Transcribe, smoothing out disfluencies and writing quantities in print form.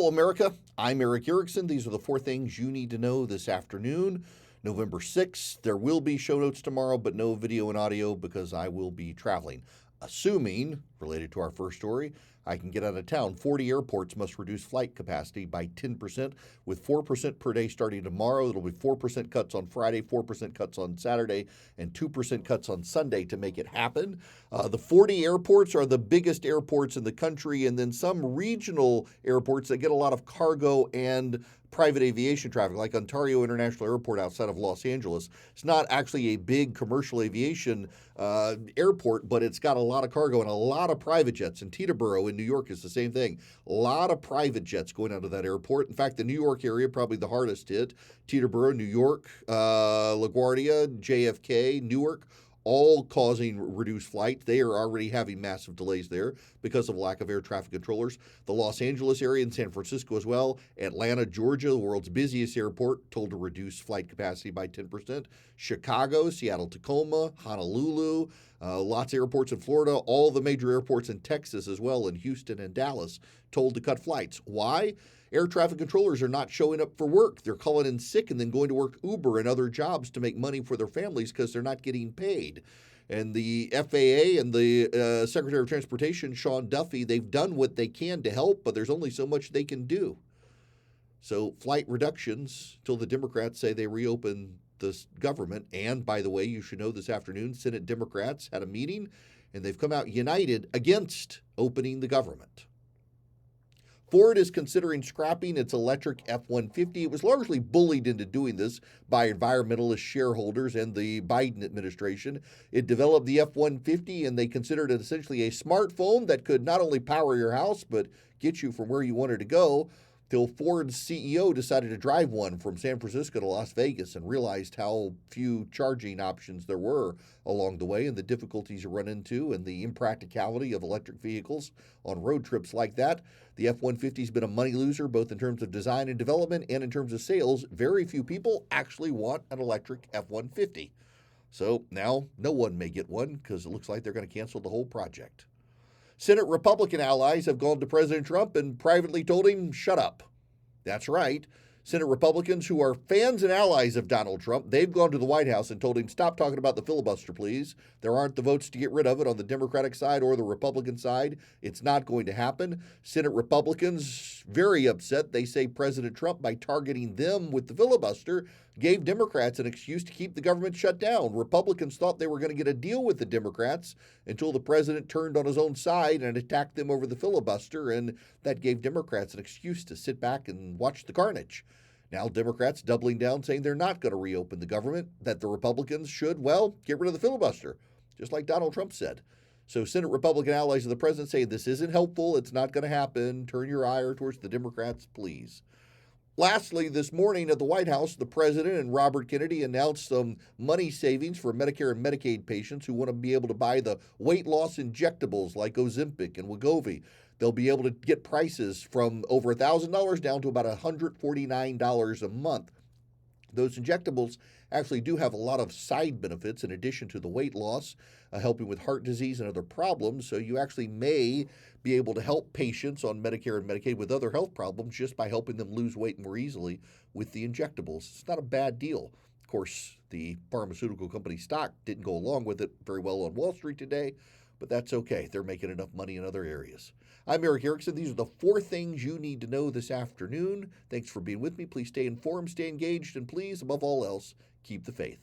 Hello, America. I'm Eric Erickson. These are the 4 things you need to know this afternoon, November 6th. There will be show notes tomorrow, but no video and audio because I will be traveling. Assuming, related to our first story, I can get out of town. 40 airports must reduce flight capacity by 10%, with 4% per day starting tomorrow. It'll be 4% cuts on Friday, 4% cuts on Saturday, and 2% cuts on Sunday to make it happen. The 40 airports are the biggest airports in the country, and then some regional airports that get a lot of cargo and private aviation traffic, like Ontario International Airport outside of Los Angeles. It's not actually a big commercial aviation airport, but it's got a lot of cargo and a lot of private jets. And Teterboro in New York is the same thing. A lot of private jets going out of that airport. In fact, the New York area, probably the hardest hit. Teterboro, New York, LaGuardia, JFK, Newark, all causing reduced flight. They are already having massive delays there because of lack of air traffic controllers. The Los Angeles area and San Francisco as well. Atlanta, Georgia, the world's busiest airport, told to reduce flight capacity by 10%. Chicago, Seattle, Tacoma, Honolulu, lots of airports in Florida, all the major airports in Texas as well, in Houston and Dallas, told to cut flights. Why? Air traffic controllers are not showing up for work. They're calling in sick and then going to work Uber and other jobs to make money for their families because they're not getting paid. And the FAA and the Secretary of Transportation, Sean Duffy, they've done what they can to help, but there's only so much they can do. So flight reductions till the Democrats say they reopen this government. And by the way, you should know this afternoon, Senate Democrats had a meeting and they've come out united against opening the government. Ford is considering scrapping its electric F-150. It was largely bullied into doing this by environmentalist shareholders and the Biden administration. It developed the F-150, and they considered it essentially a smartphone that could not only power your house, but get you from where you wanted to go, till Ford's CEO decided to drive one from San Francisco to Las Vegas and realized how few charging options there were along the way and the difficulties you run into and the impracticality of electric vehicles on road trips like that. The F-150 has been a money loser, both in terms of design and development and in terms of sales. Very few people actually want an electric F-150. So now no one may get one because it looks like they're going to cancel the whole project. Senate Republican allies have gone to President Trump and privately told him, shut up. That's right. Senate Republicans who are fans and allies of Donald Trump, they've gone to the White House and told him, stop talking about the filibuster, please. There aren't the votes to get rid of it on the Democratic side or the Republican side. It's not going to happen. Senate Republicans, very upset. They say President Trump, by targeting them with the filibuster, gave Democrats an excuse to keep the government shut down. Republicans thought they were going to get a deal with the Democrats until the president turned on his own side and attacked them over the filibuster, and that gave Democrats an excuse to sit back and watch the carnage. Now Democrats doubling down, saying they're not going to reopen the government, that the Republicans should, well, get rid of the filibuster, just like Donald Trump said. So Senate Republican allies of the president say this isn't helpful, it's not going to happen, turn your ire towards the Democrats, please. Lastly, this morning at the White House, the president and Robert Kennedy announced some money savings for Medicare and Medicaid patients who want to be able to buy the weight loss injectables like Ozempic and Wegovy. They'll be able to get prices from over $1,000 down to about $149 a month. Those injectables actually do have a lot of side benefits in addition to the weight loss, helping with heart disease and other problems. So you actually may be able to help patients on Medicare and Medicaid with other health problems just by helping them lose weight more easily with the injectables. It's not a bad deal. Of course, the pharmaceutical company stock didn't go along with it very well on Wall Street today, but that's okay. They're making enough money in other areas. I'm Eric Erickson. These are the 4 things you need to know this afternoon. Thanks for being with me. Please stay informed, stay engaged, and please, above all else, keep the faith.